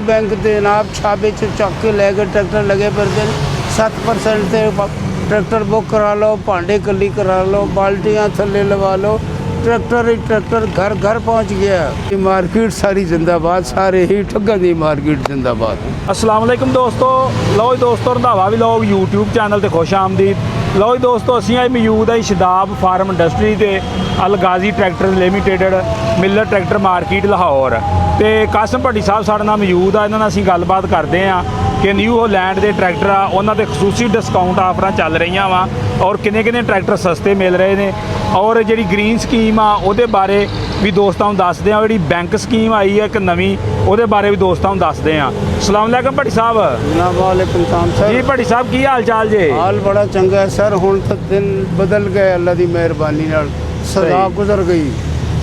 Bank ਦੇ ਜਨਾਬ ਛਾਬੇ ਚ ਚੱਕ ਕੇ ਲੈ ਕੇ ਟਰੈਕਟਰ ਲਗੇ ਫਿਰਦੇ ਨੇ 7% ਤੇ ਟਰੈਕਟਰ ਬੁੱਕ ਕਰਾ ਲਓ, ਭਾਂਡੇ ਕੱਲੀ ਕਰਾ ਲਓ, ਬਾਲਟੀਆਂ ਥੱਲੇ ਲਵਾ ਲਓ, ट्रैक्टर ही ट्रैक्टर घर घर पहुंच गया। मार्केट सारी जिंदाबाद, सारे ही ठग्गां दी मार्केट जिंदाबाद। अस्सलाम वालेकुम दोस्तों, लो जी दोस्तों रंधावा व्लॉग यूट्यूब चैनल ते खुश आमदीद। लो जी दोस्तों असीं अज मौजूद है शदाब फार्म इंडस्ट्री ते अल गाजी ट्रैक्टर लिमिटेड मिलर ट्रैक्टर मार्केट लाहौर ते कासम भट्टी साहब साडे नाल मौजूद आ। इन्हां नाल असीं गलबात करदे आ कि न्यू होलैंड के ट्रैक्टर आ उन्हां दे खसूसी डिस्काउंट आफर चल रही वा और किन्ने किन्ने ट्रैक्टर सस्ते मिल रहे हैं और जी ग्रीन स्कीम आ उहदे बारे भी दोस्तों दसदे आ। जी बैंक स्कीम आई है एक नवीं उहदे बारे भी दोस्तों दसदे आ। अस्सलाम वालेकुम भट्टी साहब। वालेकुम सलाम सर जी भट्टी साहब की हाल चाल जे? हाल बड़ा चंगा है सर, हुण तो दिन बदल गए अल्लाह की मेहरबानी नाल, सदा गुजर गई।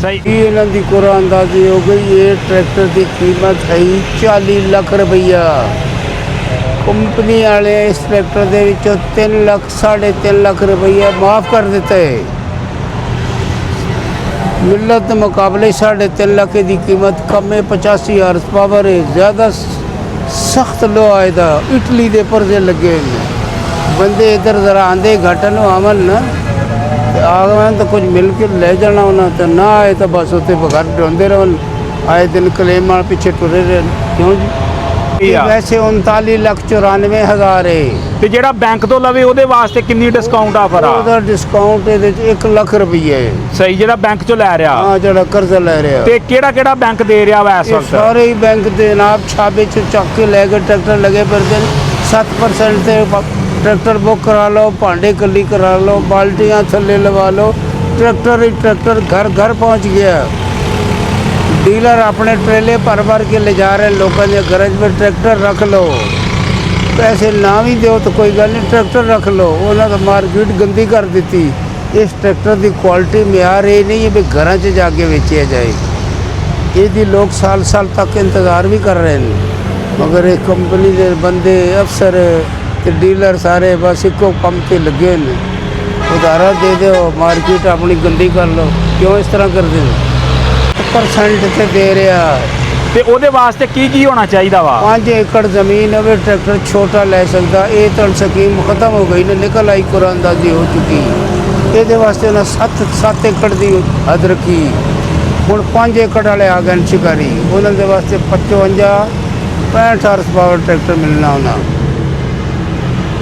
सही इन्हां दी कुरानंदाजी हो गई। ये ट्रैक्टर की कीमत है 40 लाख रुपया। कंपनी वाले इस ट्रैक्टर के विचों 3 लाख 3.5 लाख रुपया माफ़ कर दिता है। मिलत के मुकाबले 3.5 लाख की कीमत कम है। 85 हार्स पावर है, ज़्यादा सख्त लो आएगा। इटली के पुरजे लगे बंदे इधर जरा आंदे घटन आवन ना आवन तो कुछ मिल के ले जाना होना, तो ना आए तो बस उत्ते घर ढूंढते रहन, आए दिन क्लेम वाले पीछे टुरे रहन। क्यों जी? वैसे 39,94,000 है। ते जेड़ा बैंक तो लवे उहदे वास्ते कितनी डिस्काउंट ऑफर आ? ਉਹਦਾ डिस्काउंट ਇਹਦੇ ਚ 1 ਲੱਖ ਰੁਪਈਆ ਹੈ। सही जेड़ा बैंक चो लै रहा ਹਾਂ ਜਿਹੜਾ ਕਰਜ਼ਾ ਲੈ ਰਿਹਾ ते केड़ा बैंक दे रहा वा इस ਇਹ वक्त? ਸਾਰੇ ਹੀ ਬੈਂਕ ਦੇ ਜਨਾਬ ਛਾਬੇ ਚ ਚੱਕ ਕੇ ਲੈ ਕੇ ਟਰੈਕਟਰ ਲਗੇ ਫਿਰਦੇ ਨੇ 7% ਤੇ ਟਰੈਕਟਰ ਬੁੱਕ ਕਰਾ ਲਓ, ਭਾਂਡੇ ਕੱਲੀ ਕਰਾ ਲਓ, ਬਾਲਟੀਆਂ ਥੱਲੇ ਲਵਾ ਲਓ, ट्रैक्टर ही ट्रैक्टर घर घर पहुंच गया। डीलर अपने ट्रेले भर भर के ले जा रहे लोगों के गरज में, ट्रैक्टर रख लो, पैसे ना भी दो तो कोई गल नहीं, ट्रैक्टर रख लो। उन्होंने तो मार्केट गंदी कर दी। इस ट्रैक्टर की क्वालिटी म्यार ये नहीं है भी घर च जाके बेचा जाए। ये लोग साल साल तक इंतज़ार भी कर रहे हैं, मगर एक कंपनी के बंदे अफसर ते डीलर सारे बस इको कम से लगे हैं। उधारा दे दो, मार्केट अपनी गंदी कर लो। क्यों इस तरह कर दे? परसेंट से दे रहा ते ओदे वास्ते की होना चाहिए वा? 5 एकड़ जमीन है, ट्रैक्टर छोटा ले सकता। ये तो स्कीम खत्म हो गई ना, निकल आई, कुरानंदाजी हो चुकी। ये वास्ते ना 7 एकड़ की हद रखी। हुण 5 एकड़ वाले आ गए शिकारी, उन्होंने वास्ते 55-65 हार्स पावर ट्रैक्टर मिलना होना।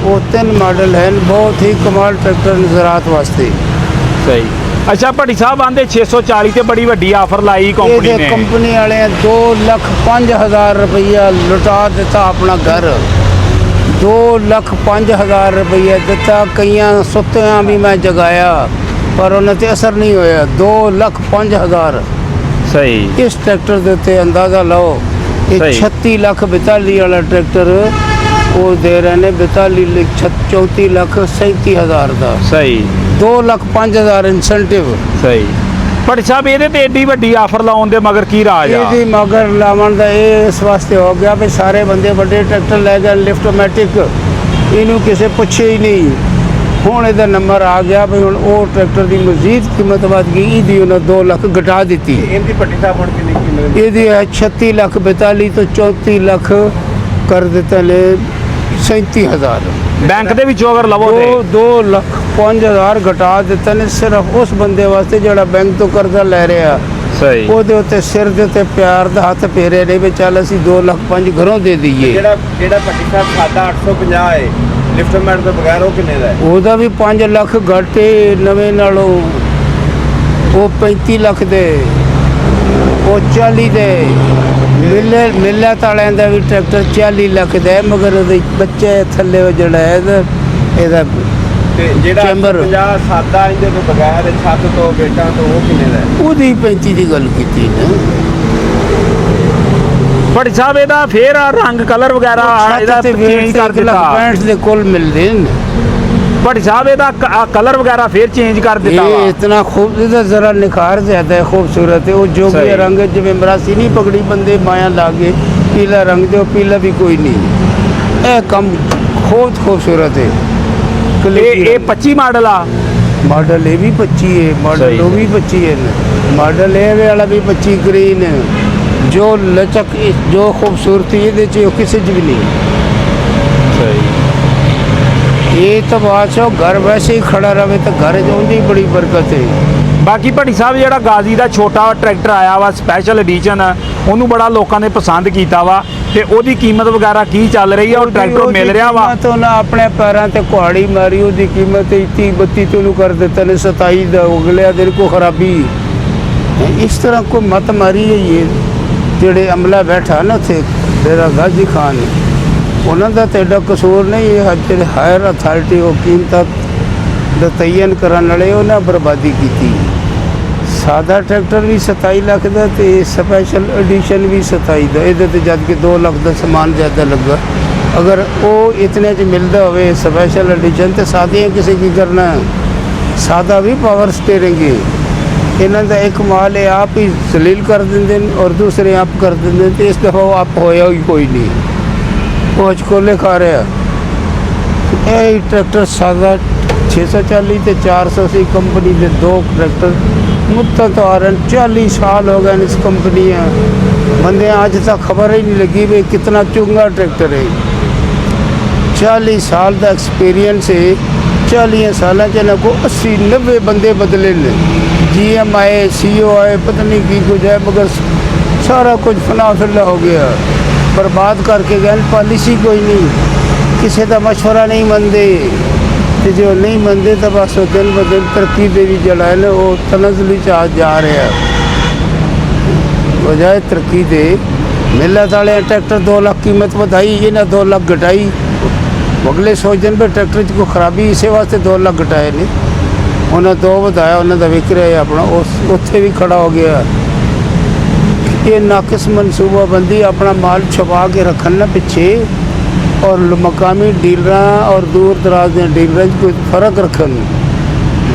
वो 3 मॉडल हैं, बहुत ही कमाल ट्रैक्टर ज़रात वास्ते। सही। अच्छा भट्टी साहब आंदे 640 ते बड़ी वड्डी ऑफर लाई कंपनी ने। कंपनी वाले 2,05,000 रुपया लुटा दिता अपना घर। 2,05,000 रुपया दिता। कई सुत्तियां भी मैं जगाया पर उन्हें तो असर नहीं होया। 2,05,000। सही। इस ट्रैक्टर के उत्ते अंदाज़ा लो, ये 36,42 वाला ट्रैक्टर वो दे रहे हैं 34,37,000 का। सही। 2,05,000 इंसेंटिव। सही। भट्टी साहब ये एड्डी वड्डी ऑफर लाउन दे मगर की राज आ? ये मगर लावन का ये इस वास्ते हो गया भी सारे बंदे बड़े ट्रैक्टर ले गए लिफ्टोमैटिक, इनू किसी पूछे ही नहीं। हुण इहदा नंबर आ गया भी हुण वो ट्रैक्टर की मजीद कीमत वध गई। इहदी उन्हें 2 लाख घटा दी। इहदी भट्टी साहब हुण कितनी कीमत? इहदी है 36,42 तो 34 लाख कर दिते ने 37,000। बैंक दे विचों अगर लवो ते 2,05,000 घटा दिते ने सिर्फ उस बंदे वास्ते जिहड़ा बैंक तो कर्जा ले रहा। सही। ਉਹਦੇ ਉੱਤੇ ਸਿਰ ਦੇ ਉੱਤੇ ਪਿਆਰ ਦਾ ਹੱਥ ਫੇਰੇ ਨੇ ਵੀ ਚੱਲ ਅਸੀਂ 2,05,000 ਘਰੋਂ ਦੇ ਦਈਏ। ਜਿਹੜਾ ਭੱਟੀ ਸਾਹਿਬ ਸਾਡਾ 850 ਹੈ ਲਿਫਟਮੈਂਟ ਤੋਂ ਬਗੈਰ ਉਹ ਕਿੰਨੇ ਦਾ ਹੈ? ਉਹਦਾ ਵੀ 5 ਲੱਖ ਘੱਟ ਨਵੇਂ ਨਾਲੋਂ। ਉਹ 35 ਲੱਖ ਦੇ, ਉਹ 40 ਦੇ। ਮਿਲਤ ਵਾਲਿਆਂ ਦਾ ਵੀ ਟਰੈਕਟਰ 40 ਲੱਖ ਦਾ ਹੈ, ਮਗਰ ਉਹਦੇ ਬੱਚੇ ਥੱਲੇ ਉਹ ਜਿਹੜਾ ਹੈ ਇਹਦਾ ਤੇ ਜਿਹੜਾ ਚੈਂਬਰ 50 ਸਾਦਾ ਇਹਦੇ ਤੋਂ ਬਗੈਰ ਛੱਤ ਤੋਂ ਗੇਟਾਂ ਤੋਂ ਉਹ ਕਿੰਨੇ ਦਾ ਹੈ? ਉਹਦੀ 35 ਦੀ ਗੱਲ ਕੀਤੀ ਨਾ। भट्टी साहब ਇਹਦਾ ਫੇਰ ਰੰਗ ਕਲਰ ਵਗੈਰਾ ਇਹਦਾ ਚੇਂਜ ਕਰ ਦਿੱਤਾ। 65 ਦੇ ਕੋਲ ਮਿਲਦੇ ਨੇ। भट्टी साहब ਇਹਦਾ कलर वगैरह फिर चेंज कर दिता। ये इतना खूबसूरत जरा निखार ज्यादा है, खूबसूरत है। वो जो भी रंग जिਵੇਂ मरासी नहीं पकड़ी बंदे माया लागे पीला रंग दो, पीला भी कोई नहीं। ए कम बहुत खूबसूरत है। ये 25 मॉडल आ? मॉडल ये भी 25 है, मॉडल वो भी 25 है, मॉडल ए वाला भी 25 ग्रीन है। जो लचक जो खूबसूरती ये किसी च भी नहीं। सही। ये तो बात है घर वैसे ही खड़ा रहे तो घर ही बड़ी बरकत है। ਬਾਕੀ ਭੱਟੀ ਸਾਹਿਬ ਜਿਹੜਾ ਗਾਜ਼ੀ ਦਾ ਛੋਟਾ ਟਰੈਕਟਰ ਆਇਆ ਵਾ ਸਪੈਸ਼ਲ ਐਡੀਸ਼ਨ ਉਹਨੂੰ ਬੜਾ ਲੋਕਾਂ ਨੇ ਪਸੰਦ ਕੀਤਾ ਵਾ ਤੇ ਉਹਦੀ ਕੀਮਤ ਵਗੈਰਾ ਕੀ ਚੱਲ ਰਹੀ ਆ ਉਹ ਟਰੈਕਟਰ ਮਿਲ ਰਿਹਾ ਵਾ तो ना अपने पैरों ते कुहाड़ी मारी ਉਹਦੀ कीमत 30-32 तो ਨੂੰ कर देते ने 27 ਦਾ ਅਗਲੇ ਦਿਨ को खराबी इस तरह को मत मारी है ये ਜਿਹੜੇ ਅਮਲਾ ਬੈਠਾ ਨਾ ਉੱਥੇ ਡੇਰਾ ਗਾਜ਼ੀ ਖਾਨ ਉਹਨਾਂ ਦਾ ਤੇ ਏਡਾ ਕਸੂਰ ਨਹੀਂ ਇਹ ਜਿਹੜੇ ਹਾਇਰ ਅਥਾਰਟੀ ਉਹ ਕੀਮਤਾਂ ਦਾ ਤੈਨ ਕਰਨ ਵਾਲੇ ਉਹਨਾਂ ਬਰਬਾਦੀ ਕੀਤੀ ਸਾਦਾ ਟਰੈਕਟਰ ਵੀ 27 ਲੱਖ ਦਾ ਤੇ ਸਪੈਸ਼ਲ ਐਡੀਸ਼ਨ ਵੀ 27 ਦਾ ਇਹਦੇ ਤੇ ਜਦ ਕਿ 2 ਲੱਖ ਦਾ ਸਮਾਨ ਜ਼ਿਆਦਾ ਲੱਗਾ ਅਗਰ ਉਹ ਇਤਨੇ ਚ ਮਿਲਦਾ ਹੋਵੇ ਸਪੈਸ਼ਲ ਐਡੀਸ਼ਨ ਤੇ ਸਾਦੀਆਂ ਕਿਸੇ ਕੀ ਕਰਨਾ ਸਾਦਾ ਵੀ ਪਾਵਰ ਸਟੀਅਰਿੰਗ ਹੈ ਇਹਨਾਂ ਦਾ ਇੱਕ ਮਾਲ ਹੈ ਆਪ ਹੀ ਜ਼ਲੀਲ ਕਰ ਦਿੰਦੇ ਨੇ ਔਰ ਦੂਸਰੇ ਆਪ ਕਰ ਦਿੰਦੇ ਤੇ ਇਸ ਦਫਾ ਉਹ ਆਪ ਹੋਇਆ ਹੀ ਕੋਈ ਨਹੀਂ ਉਹ ਚਕੋਲੇ ਖਾ ਰਿਹਾ ਇਹ ਟਰੈਕਟਰ ਸਾਦਾ 640 ਤੇ 400 ਸੀ ਕੰਪਨੀ ਦੇ 2 ਟਰੈਕਟਰ मुततारन 40 साल हो गए इस कंपनी बंदे आज तक खबर ही नहीं लगी भाई कितना चुंगा ट्रैक्टर है 40 साल का एक्सपीरियंस है 40 साल च को 80-90 बंदे बदले ने GM आए CO आए पता नहीं की कुछ है मगर सारा कुछ फना फिला हो गया बर्बाद करके गए पॉलिसी कोई नहीं किसी का मशवरा नहीं मनते ਤੇ ਜੋ ਨਹੀਂ ਮੰਨਦੇ ਤਾਂ ਬਸ ਉਹ ਦਿਨ ਬ ਦਿਨ ਤਰੱਕੀ ਦੇ ਵੀ ਜਿਹੜਾ ਨੇ ਉਹ ਤਨਜ਼ਲੀ ਚ ਆ ਜਾ ਰਿਹਾ ਵਜਾਏ ਤਰੱਕੀ ਦੇ ਮਿਲਤ ਵਾਲੇ ਟਰੈਕਟਰ 2 ਲੱਖ ਕੀਮਤ ਵਧਾਈ ਇਹਨਾਂ 2 ਲੱਖ ਘਟਾਈ ਅਗਲੇ ਸੋਚਦੇ ਵੀ ਟਰੈਕਟਰ 'ਚ ਕੋਈ ਖਰਾਬੀ ਇਸੇ ਵਾਸਤੇ 2 ਲੱਖ ਘਟਾਏ ਨੇ ਉਹਨਾਂ 2 ਵਧਾਇਆ ਉਹਨਾਂ ਦਾ ਵਿਕ ਰਿਹਾ ਆਪਣਾ ਉਸ ਉੱਥੇ ਵੀ ਖੜਾ ਹੋ ਗਿਆ ਇਹ ਨਾਕਿਸ ਮਨਸੂਬਾਬੰਦੀ ਆਪਣਾ ਮਾਲ ਛੁਪਾ ਕੇ ਰੱਖਣ ਨਾ ਪਿੱਛੇ और मकामी डीलर और दूर दराज के डीलर कोई फर्क रखन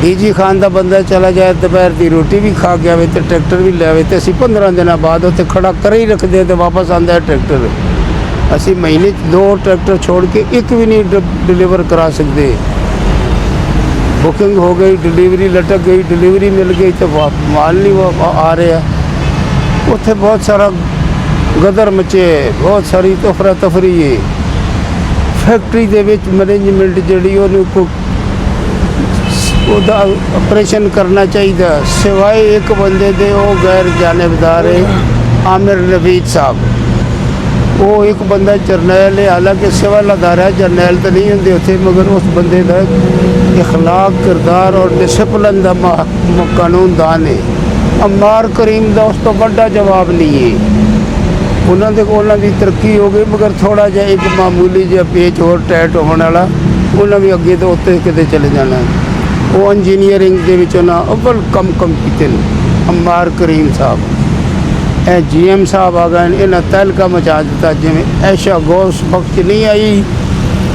डीजी खान का बंदा चला जाए दोपहर की रोटी भी खा के आए तो ट्रैक्टर भी ले आए तो असी 15 दिन बाद उत्थे खड़ा कर ही रखते तो वापस आता है ट्रैक्टर असी महीने 2 ट्रैक्टर छोड़ के एक भी नहीं डिलीवर करा सकते बुकिंग हो गई डिलीवरी लटक गई डिलीवरी मिल गई तो माल नहीं आ रहा उत्थे बहुत सारा गदर मचे बहुत सारी तफरा तफरी है फैक्ट्री ਦੇ ਵਿੱਚ ਮੈਨੇਜਮੈਂਟ ਜਿਹੜੀ ਉਹਨੂੰ ਉਹਦਾ ਆਪਰੇਸ਼ਨ ਕਰਨਾ ਚਾਹੀਦਾ ਸਿਵਾਏ ਇੱਕ ਬੰਦੇ ਦੇ ਉਹ ਗੈਰ ਜਾਨਬਦਾਰ ਹੈ ਆਮਿਰ ਨਵੀਦ ਸਾਹਿਬ ਉਹ ਇੱਕ ਬੰਦਾ ਜਰਨੈਲ ਹੈ ਹਾਲਾਂਕਿ ਸਿਵਲ ਅਦਾਰਾ ਜਰਨੈਲ ਤਾਂ ਨਹੀਂ ਹੁੰਦੇ ਉੱਥੇ ਮਗਰ ਉਸ ਬੰਦੇ ਦਾ ਇਖਲਾਕ ਕਿਰਦਾਰ ਔਰ ਡਿਸਪਲਿਨ ਦਾ ਕਾਨੂੰਨਦਾਨ ਹੈ ਅਮਾਰ ਕਰੀਮ ਦਾ ਉਸ ਤੋਂ ਵੱਡਾ ਜਵਾਬ ਨਹੀਂ ਹੈ ਉਹਨਾਂ ਦੀ ਤਰੱਕੀ ਹੋ ਗਈ ਮਗਰ ਥੋੜਾ ਜਿਹਾ ਇੱਕ ਮਾਮੂਲੀ ਜਿਹਾ ਪੇਚ ਹੋਰ ਟਾਈਟ ਹੋਣ ਵਾਲਾ ਉਹਨਾਂ ਵੀ ਅੱਗੇ ਤੋਂ ਉੱਤੇ ਕਿਤੇ ਚਲੇ ਜਾਣਾ ਉਹ ਇੰਜੀਨੀਅਰਿੰਗ ਦੇ ਵਿੱਚ ਉਹਨਾਂ ਅਵਲ ਕੰਮ ਕੀਤੇ ਨੇ ਅਮਾਰ ਕਰੀਮ ਸਾਹਿਬ ਇਹ GM ਸਾਹਿਬ ਆ ਗਏ ਇਹਨਾਂ ਤਹਿਲਕਾ ਮਚਾ ਦਿੱਤਾ ਜਿਵੇਂ ਐਸ਼ਾ ਗੋਸ ਬਖਸ਼ ਨਹੀਂ ਆਈ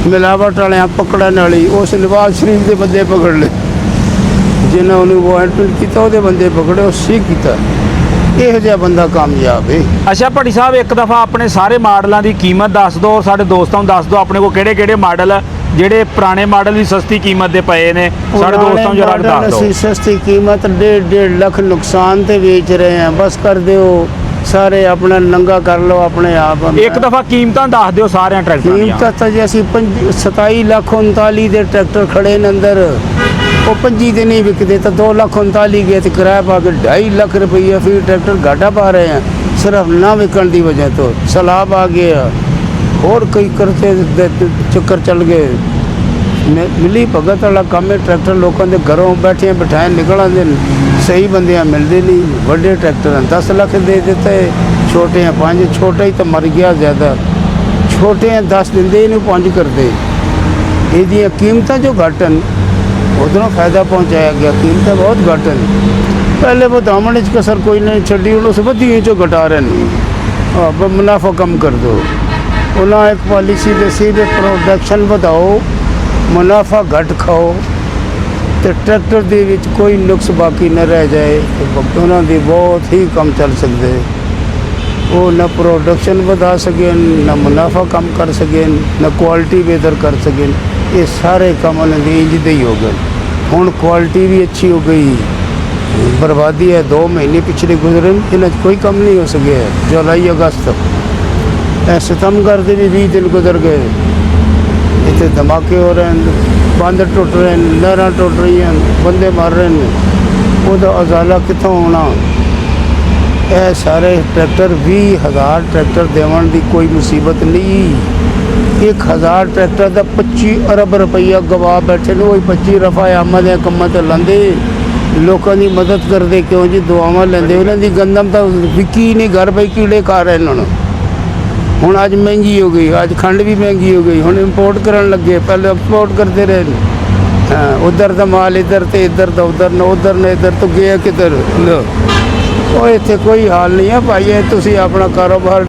ਮਿਲਾਵਟ ਵਾਲਿਆਂ ਪਕੜਨ ਵਾਲੀ ਉਸ ਨਵਾਜ਼ ਸ਼ਰੀਫ ਦੇ ਬੰਦੇ ਪਕੜ ਲਏ ਜਿਨ੍ਹਾਂ ਉਹਨੂੰ ਅਪਾਇੰਟਮੈਂਟ ਕੀਤਾ ਉਹਦੇ ਬੰਦੇ ਪਕੜੇ ਉਹ ਸੀ ਕੀਤਾ ਇਹੋ ਜਿਹਾ ਬੰਦਾ ਕਾਮਯਾਬ ਹੈ ਅੱਛਾ ਭੱਟੀ ਸਾਹਿਬ ਇੱਕ ਦਫਾ ਆਪਣੇ ਸਾਰੇ ਮਾਡਲਾਂ ਦੀ ਕੀਮਤ ਦੱਸ ਦਿਓ ਸਾਡੇ ਦੋਸਤਾਂ ਨੂੰ ਦੱਸ ਦਿਓ ਆਪਣੇ ਕੋਲ ਕਿਹੜੇ ਕਿਹੜੇ ਮਾਡਲ ਜਿਹੜੇ ਪੁਰਾਣੇ ਮਾਡਲ ਵੀ ਸਸਤੀ ਕੀਮਤ ਦੇ ਪਏ ਨੇ ਸਾਡੇ ਦੋਸਤਾਂ ਨੂੰ ਜਰਾ ਦੱਸ ਦਿਓ ਅਸੀਂ ਸਸਤੀ ਕੀਮਤ 1.5 ਲੱਖ ਨੁਕਸਾਨ ਤੇ ਵੇਚ ਰਹੇ ਹਾਂ ਬਸ ਕਰ ਦਿਓ ਸਾਰੇ ਆਪਣਾ ਨੰਗਾ ਕਰ ਲਓ ਆਪਣੇ ਆਪ ਇੱਕ ਦਫਾ ਕੀਮਤਾਂ ਦੱਸ ਦਿਓ ਸਾਰਿਆਂ ਟਰੈਕਟਰਾਂ ਦੀਆਂ ਕੀਮਤਾਂ ਤਾਂ ਜੇ ਅਸੀਂ 27 ਲੱਖ 39 ਦੇ ਟਰੈਕਟਰ ਖੜੇ ਨੇ ਅੰਦਰ ਉਹ 25 ਦੇ ਨਹੀਂ ਵਿਕਦੇ ਤਾਂ 2 ਲੱਖ 39 ਗਏ ਤੇ ਕਿਰਾਇਆ ਪਾ ਕੇ 2.5 ਲੱਖ ਰੁਪਈਆ ਫਿਰ ਟਰੈਕਟਰ ਘਾਟਾ ਪਾ ਰਹੇ हैं सिर्फ ना विकण की वजह तो सैलाब आ गया और कई करते चक्कर चल गए मिली भगत वाला काम है ट्रैक्टर लोगों के घरों बैठे बिठाए निकल आते सही बंदे मिलते नहीं बड़े ट्रैक्टर 10 लाख दे देते छोटे हैं 5 छोटे ही तो मर गया ज़्यादा छोटे हैं 10 देंगे इन्हें 5 करते ये कीमत जो घट उधरों फायदा पहुँचाया गया कीमत बहुत घट पहले वो दामन कसर कोई नहीं छड़ी उस वधी चो घटा रहे मुनाफा कम कर दो उन्हें एक पॉलिसी दसी भी प्रोडक्शन बढ़ाओ मुनाफा घट खाओ तो ट्रैक्टर दे विच कोई नुक्स बाकी न रह जाए उन्होंने बहुत ही कम चल सकते वो न प्रोडक्शन बढ़ा सकें न मुनाफा कम कर सकें न क्वालिटी बेहतर कर सकें ये सारे काम उन्होंने इंज दे ही हो गए हुण क्वालिटी भी अच्छी हो गई बर्बादी है। 2 महीने पिछले गुजरे इन्हें कोई कम नहीं हो सके है। जुलाई अगस्त सितंबर के भी 20 दिन गुजर गए। इतने धमाके हो रहे हैं, बंद टुट रहे हैं, नहर टुट रही हैं, बंदे मर रहे हैं। वो उजाला कितों होना। यह सारे ट्रैक्टर 20,000 ट्रैक्टर देवन की कोई मुसीबत नहीं। 1,000 ट्रैक्टर का 25 अरब रुपया गवा बैठे ने। वही 25 रफा आमद या कम्मा तो लाते लोगों की मदद करते क्यों जी, दुआवां लेंदे। उन्होंने गंदम तो विकी नहीं, घर भाई कीड़े खा रहे हैं। हुण अज महंगी हो गई, अज खंड भी महंगी हो गई। हुण इंपोर्ट करन लगे, पहले एक्सपोर्ट करते रहे। हाँ, उधर तो माल इधर तो इधर तो उधर न उधर ने इधर तो गया किधर। लो, इत्थे कोई हाल नहीं है भाई। तुसीं अपना कारोबार